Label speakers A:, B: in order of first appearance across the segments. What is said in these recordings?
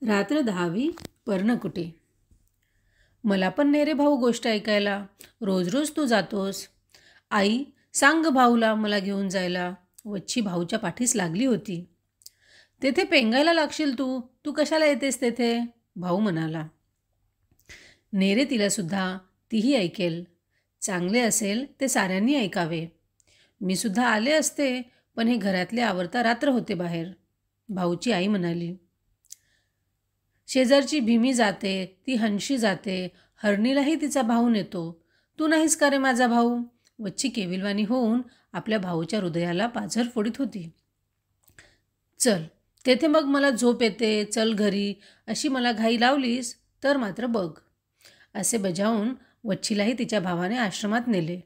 A: रात्र 10वी पर्णकुटी. मला पण नाही रे भाऊ गोष्ट ऐकायला. रोज रोज तू जातोस. आई, सांग भाऊला मला घेऊन जायला. वच्छी भाऊच्या पाठीस लागली होती. तेथे पेंगायला लागशील तू. तू कशाला येतेस तेथे? भाऊ म्हणाला. नेरे तिलासुद्धा, तीही ऐकेल. चांगले असेल ते साऱ्यांनी ऐकावे. मी सुद्धा आले असते, पण हे घरातले आवरता रात्र होते बाहेर. भाऊची आई म्हणाली. शेजारची भीमी जाते, ती हंशी जाते, हरणीलाही तिचा भाऊ नेतो. तू नाहीस का रे माझा भाऊ? वच्छी केविलवाणी होऊन आपल्या भाऊच्या हृदयाला पाझर फोडीत होती. चल, तेथे मग मला झोप येते, चल घरी, अशी मला घाई लावलीस तर मात्र बघ. असे बजावून वच्छीलाही तिच्या भावाने आश्रमात नेले.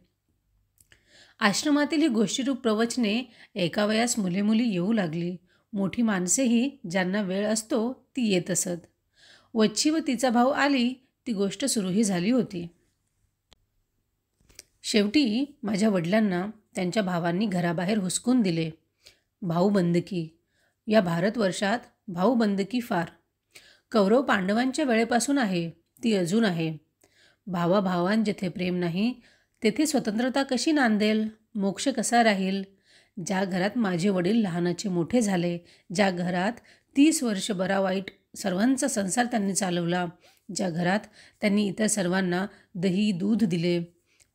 A: आश्रमातील ही गोष्टीरूप प्रवचने एका वयास मुले मुली येऊ लागली. मोठी माणसेही ज्यांना वेळ असतो ती येत असत. वच्छी व तिचा भाऊ आली ती गोष्ट सुरूही झाली होती. शेवटी माझ्या वडिलांना त्यांच्या भावांनी घराबाहेर हुसकून दिले. भाऊबंदकी. या भारतवर्षात भाऊबंदकी फार. कौरव पांडवांच्या वेळेपासून आहे, ती अजून आहे. भावाभावां जेथे प्रेम नाही तेथे स्वतंत्रता कशी नांदेल? मोक्ष कसा राहील? ज्या घरात माझे वडील लहानाचे मोठे झाले, ज्या घरात 30 वर्ष बरा वाईट सर्वांचा संसार त्यांनी चालवला, ज्या घरात त्यांनी इतर सर्वांना दही दूध दिले,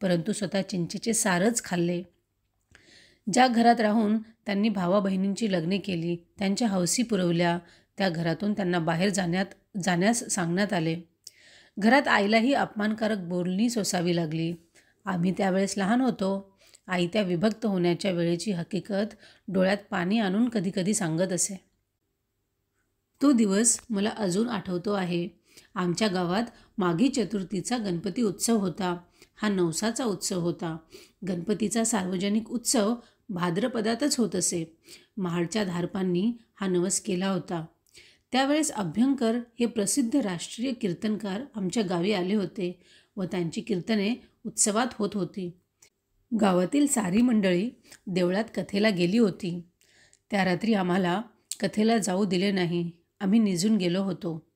A: परंतु स्वतः चिंचेचे सारच खाल्ले, ज्या घरात राहून त्यांनी भावा बहिणींची लग्ने केली, त्यांच्या हौसी पुरवल्या, त्या घरातून त्यांना बाहेर जाण्यास सांगण्यात आले. घरात आईलाही अपमानकारक बोलणी सोसावी लागली. आम्ही त्यावेळेस लहान होतो. आई त्या विभक्त होण्याच्या वेळेची हकीकत डोळ्यात पाणी आणून कधीकधी सांगत असे. तो दिवस मला अजून आठवतो आहे. आमच्या गावात माघी चतुर्थीचा गणपती उत्सव होता. हा नवसाचा उत्सव होता. गणपतीचा सार्वजनिक उत्सव भाद्रपदातच होत असे. महाडच्या धारपांनी हा नवस केला होता. त्यावेळेस अभ्यंकर हे प्रसिद्ध राष्ट्रीय कीर्तनकार आमच्या गावी आले होते व त्यांची कीर्तने उत्सवात होत होती. गावातील सारी मंडळी देवळात कथेला गेली होती. त्या रात्री आम्हाला कथेला जाऊ दिले नाही. आम्ही निजून गेलो होतो.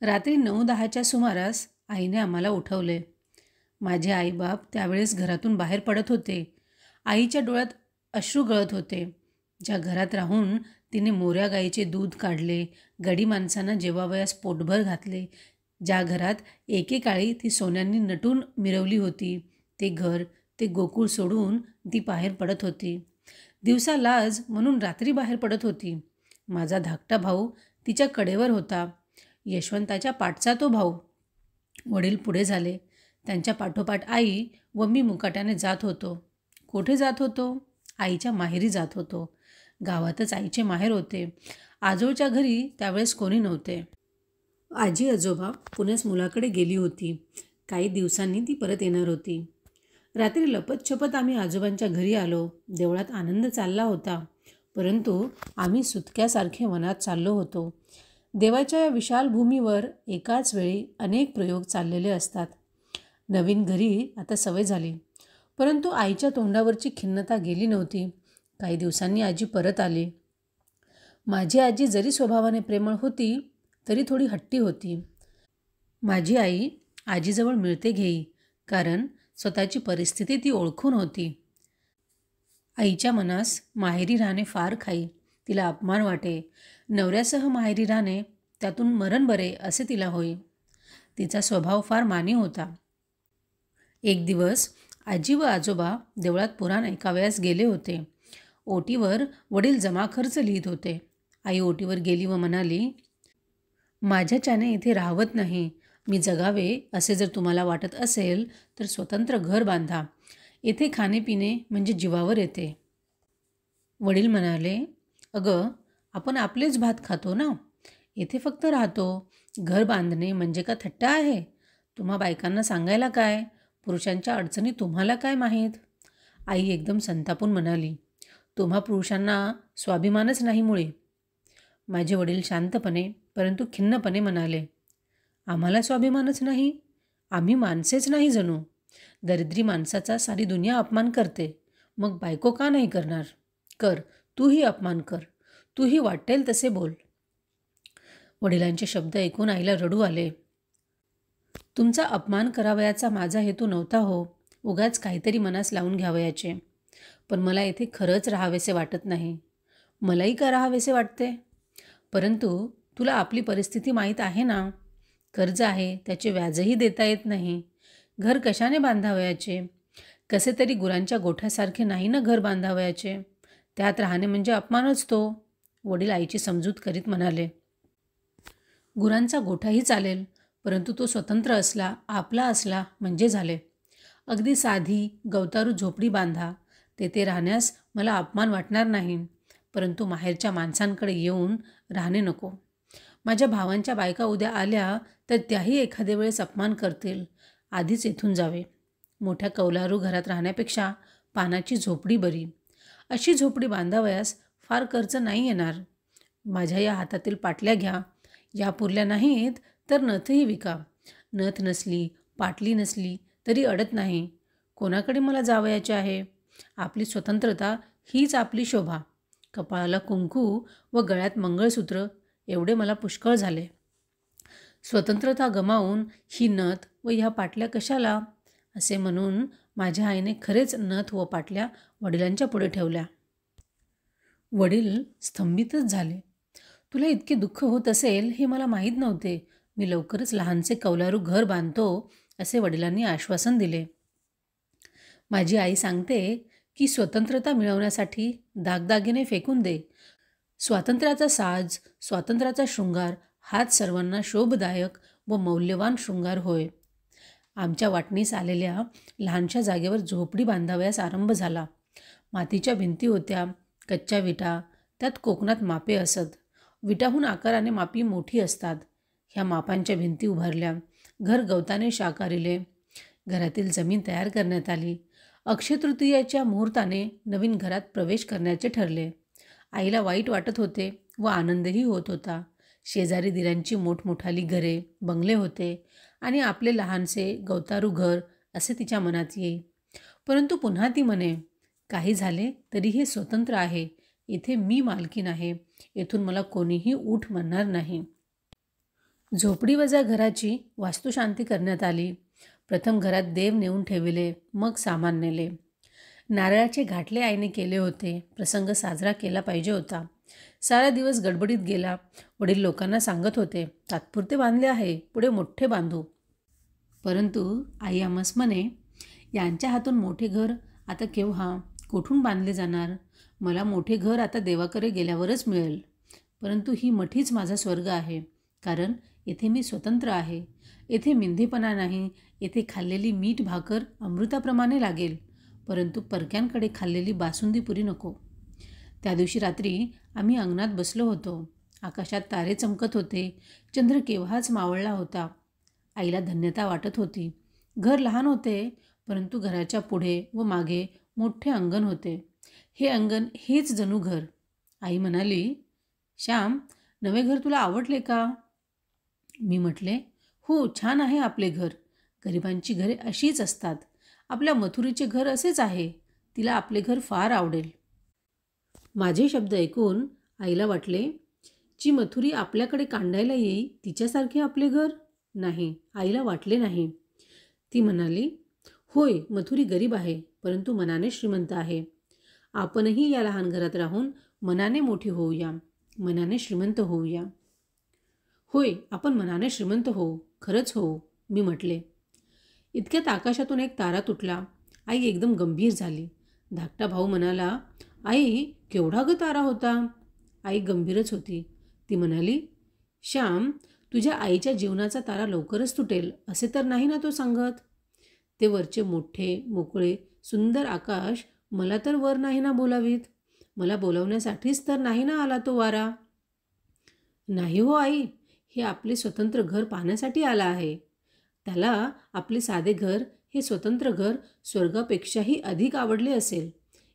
A: रात्री 9-10च्या सुमारास आईने आम्हाला उठवले. माझे आईबाप त्यावेळेस घरातून बाहेर पडत होते. आईच्या डोळ्यात अश्रू गळत होते. ज्या घरात राहून तिने मोऱ्या गाईचे दूध काढले, गडी माणसांना जेवावयास पोटभर घातले, ज्या घरात एकेकाळी ती सोन्यांनी नटून मिरवली होती, ते घर, ते गोकुळ सोडून ती बाहेर पडत होती. दिवसा लाज म्हणून रात्री बाहेर पडत होती. माझा धाकटा भाऊ तिच्या कडेवर होता. यशवंताच्या पाठचा तो भाऊ. वडील पुढे झाले. त्यांच्या पाठोपाठ आई व मी मुकाट्याने जात होतो. कोठे जात होतो? आईच्या माहेरी जात होतो. गावातच आईचे माहेर होते. आजोळच्या घरी त्यावेळेस कोणी नव्हते. आजी आजोबा पुण्यास मुलाकडे गेली होती. काही दिवसांनी ती परत येणार होती. रात्री लपत-छपत आम्ही आजोबांच्या घरी आलो. देवळात आनंद चालला होता, परंतु आम्ही सुटक्यासारखे वनात चाललो होतो. देवाच्या या विशाल भूमीवर एकाच वेळी अनेक प्रयोग चाललेले असतात. नवीन घरी आता सवय झाली, परंतु आईच्या तोंडावरची खिन्नता गेली नव्हती. काही दिवसांनी आजी परत आली. माझी आजी जरी स्वभावाने प्रेमळ होती तरी थोडी हट्टी होती. माझी आई आजीजवळ मिळते घेई, कारण स्वतःची परिस्थिती ती ओळखून होती. आईच्या मनास माहेरी राहणे फार खाई. तिला अपमान वाटे. नवऱ्यासह माहेरी राहणे त्यातून मरण बरे असे तिला होई. तिचा स्वभाव फार मानी होता. एक दिवस आजी व आजोबा देवळात पुराण ऐकावयास गेले होते. ओटीवर वडील जमा खर्च लिहित होते. आई ओटीवर गेली व म्हणाली, माझ्याच्याने इथे राहवत नाही. मी जगावे असे जर तुम्हाला वाटत असेल तर स्वतंत्र घर बांधा. येथे खाणेपिणे म्हणजे जीवावर येते. वडील म्हणाले, अगं, आपण आपलेच भात खातो ना. येथे फक्त राहतो. घर बांधणे म्हणजे का थट्टा आहे? तुम्हा बायकांना सांगायला काय? पुरुषांच्या अडचणी तुम्हाला काय माहीत? आई एकदम संतापून म्हणाली, तुम्हा पुरुषांना स्वाभिमानच नाही मुळे. माझे वडील शांतपणे परंतु खिन्नपणे म्हणाले, आम्हाला स्वाभिमानच नाही? आम्ही माणसेच नाही जणू. दरिद्री माणसाचा सारी दुनिया अपमान करते, मग बायको का नाही करणार? कर, तूही अपमान कर, तूही वाटेल तसे बोल. वडिलांचे शब्द ऐकून आईला रडू आले. तुमचा अपमान करावयाचा माझा हेतू नव्हता हो, उगाच काहीतरी मनास लावून घ्यावयाचे. पण मला येथे खरंच राहावेसे वाटत नाही. मलाही का राहावेसे वाटते? परंतु तुला आपली परिस्थिती माहीत आहे ना. कर्ज आहे, त्याचे व्याजही देता येत नाही. घर कशाने बांधावयाचे? कसे तरी गुरांच्या गोठ्यासारखे नाही ना घर बांधावयाचे. त्यात राहणे म्हणजे अपमानच तो. वडील आईची समजूत करीत म्हणाले. गुरांचा गोठाही चालेल, परंतु तो स्वतंत्र असला, आपला असला म्हणजे झाले. अगदी साधी गवतारू झोपडी बांधा, तेथे राहण्यास मला अपमान वाटणार नाही. परंतु माहेरच्या माणसांकडे येऊन राहणे नको. माझ्या भावांच्या बायका उद्या आल्या तर त्याही एखाद्या वेळेस अपमान करतील. आधीच येथून जावे. मोठ्या कौलारू घरात राहण्यापेक्षा पानाची झोपडी बरी. अशी झोपडी बांधावयास फार खर्च नाही येणार. माझ्या या हातातील पाटल्या घ्या. या पुरल्या नाहीत तर नथही विका. नथ नसली, पाटली नसली तरी अडत नाही. कोणाकडे मला जावयाचे आहे? आपली स्वतंत्रता हीच आपली शोभा. कपाळाला कुंकू व गळ्यात मंगळसूत्र एवढे मला पुष्कळ झाले. स्वतंत्रता गमावून ही नथ व ह्या पाटल्या कशाला? असे म्हणून माझ्या आईने खरेच नथ व पाटल्या वडिलांच्या पुढे ठेवल्या. वडील स्तंभितच झाले. तुला इतके दुःख होत असेल हे मला माहीत नव्हते. मी लवकरच लहानसे कौलारू घर बांधतो असे वडिलांनी आश्वासन दिले. माझी आई सांगते की स्वतंत्रता मिळवण्यासाठी दागदागिने फेकून दे. स्वातंत्र्याचा साज, स्वातंत्र्याचा शृंगार हाच सर्वांना शोभदायक व मौल्यवान शृंगार होय. आमच्या वाटणीस आलेल्या लहानशा जागेवर झोपडी बांधावयास आरंभ झाला. मातीच्या भिंती होत्या, कच्च्या विटा, त्यात कोकणात मापे असत. विटाहून आकाराने मापी मोठी असतात. ह्या मापांच्या भिंती उभारल्या. घर गवताने शाकारिले. घरातील जमीन तयार करण्यात आली. अक्षयतृतीयेच्या मुहूर्ताने नवीन घरात प्रवेश करण्याचे ठरले. आईला वाईट वाटत होते व आनंदही होत होता. शेजारी दिरांची मोठमोठाली घरे, बंगले होते आणि आपले लहानसे गवतारू घर असे तिच्या मनात येई. परंतु पुन्हा ती म्हणे, काही झाले तरी हे स्वतंत्र आहे. इथे मी मालकीन आहे. येथून मला कोणीही उठ म्हणणार नाही. झोपडीवजा घराची वास्तुशांती करण्यात आली. प्रथम घरात देव नेऊन ठेविले, मग सामान नेले. नारळाचे घाटले आईने केले होते. प्रसंग साजरा केला पाहिजे होता. सारा दिवस गडबडीत गेला. वडील लोकांना सांगत होते, तात्पुरते बांधले आहे, पुढे मोठे बांधू. परंतु आई आम्हास म्हणे, यांच्या हातून मोठे घर आता केव्हा, कोठून बांधले जाणार? मला मोठे घर आता देवाकडे गेल्यावरच मिळेल. परंतु ही मठीच माझा स्वर्ग आहे. कारण येथे मी स्वतंत्र आहे. येथे मिंधेपणा नाही. येथे खाल्लेली मीठ भाकर अमृताप्रमाणे लागेल. परंतु परक्यांकडे खाल्लेली बासुंदी पुरी नको. त्या दिवशी रात्री आम्ही अंगणात बसलो होतो. आकाशात तारे चमकत होते. चंद्र केव्हाच मावळला होता. आईला धन्यता वाटत होती. घर लहान होते, परंतु घराच्या पुढे व मागे मोठे अंगण होते. हे अंगण हेच जणू घर. आई म्हणाली, श्याम, नवे घर तुला आवडले का? मी म्हटले, हो, छान आहे आपले घर. गरिबांची घरे अशीच असतात. आपल्या मथुरीचे घर असेच आहे. तिला आपले घर फार आवडेल. माझे शब्द ऐकून आईला वाटले, जी मथुरी आपल्याकडे कांडायला येई तिच्यासारखे आपले घर? नाही, आईला वाटले नाही. ती म्हणाली, होय, मथुरी गरीब आहे, परंतु मनाने श्रीमंत आहे. आपणही या लहान घरात राहून मनाने मोठी होऊया, मनाने श्रीमंत होऊया. होय, आपण मनाने श्रीमंत होऊ, खरंच होऊ, मी म्हटले. इतक्यात आकाशातून एक तारा तुटला. आई एकदम गंभीर झाली. धाकटा भाऊ म्हणाला, आई, केवढा ग तारा होता? आई गंभीरच होती. ती म्हणाली, श्याम, तुझ्या आईच्या जीवनाचा तारा लवकरच तुटेल असे तर नाही ना तो सांगत? ते वरचे मोठे, मोकळे, सुंदर आकाश मला तर वर नाही ना बोलावीत. मला बोलावण्यासाठीच तर नाही ना आला तो वारा. नाही हो आई, हे आपले स्वतंत्र घर पाहण्यासाठी आला आहे. त्याला आपले साधे घर, हे स्वतंत्र घर स्वर्गापेक्षाही अधिक आवडले असेल.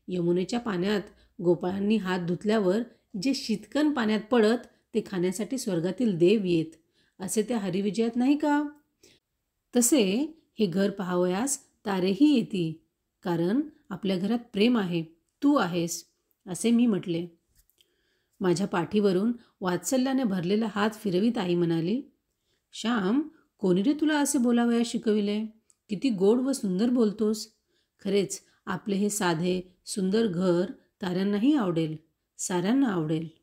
A: यमुनेच्या पाण्यात गोपाळांनी हात धुतल्यावर जे शीतकण पाण्यात पडत ते खाण्यासाठी स्वर्गातील देव येत, असे त्या हरिविजयात नाही का? तसे हे घर पाहावयास तारेही येती. कारण आपल्या घरात प्रेम आहे, तू आहेस, असे मी म्हटले. माझ्या पाठीवरून वात्सल्याने भरलेला हात फिरवीत आई म्हणाली, श्याम, कोणी रे तुला असे बोलावयास शिकविले? किती गोड व सुंदर बोलतोस. खरेच आपले हे साधे सुंदर घर ताऱ्यांनाही आवडेल, साऱ्यांना आवडेल.